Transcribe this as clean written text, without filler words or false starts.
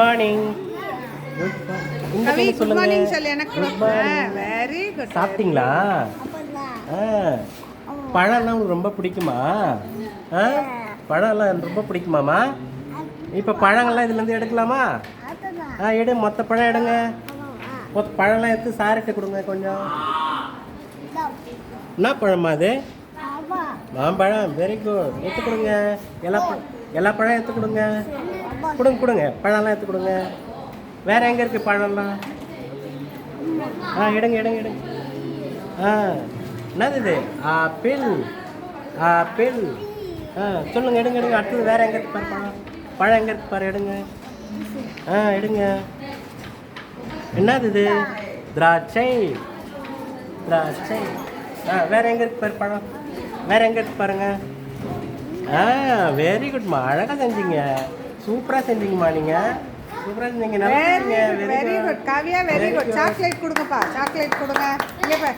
Morning. கவி good morning சொல்லு எனக்கு கொடுங்க. Very good. சாப்பிட்டீங்களா? பழம்லாம் உங்களுக்கு ரொம்ப பிடிக்குமா? பழம்லாம் ரொம்ப பிடிக்குமாம்மா? இப்போ பழங்கள்லாம் இதுலேருந்து எடுக்கலாமா? எடு, மொத்த பழம் எடுங்க. மொத்த பழம்லாம் எடுத்து சாரிட்ட கொடுங்க கொஞ்சம். என்ன பழமா அது? மாம்பழம். Very good. எடுத்து கொடுங்க. எல்லா பழம் எடுத்து கொடுங்க. கொடுங்க பழம்லாம் எடுத்து கொடுங்க. வேற எங்கே இருக்குது பழம்லாம்? எடுங்க. என்னது இது? ஆப்பிள். சொல்லுங்க, எடுங்க. அடுத்தது வேற எங்கே இருக்கு பாரு பழம். பழம் எங்கே இருக்கு பாரு, எடுங்க. எடுங்க. என்னது இது? திராட்சை. வேற எங்கே இருக்கு பாரு பழம். வேற எங்கே இருக்கு பாருங்க. வெரி குட்மா. அழகாக செஞ்சீங்க. சூப்பராக செஞ்சீங்கம்மா. நீங்கள் சூப்பராக செஞ்சீங்க. Very good. Kavya very good. Chocolate கொடுங்கப்பா. சாக்லேட் கொடுங்க. இங்கே பாரு.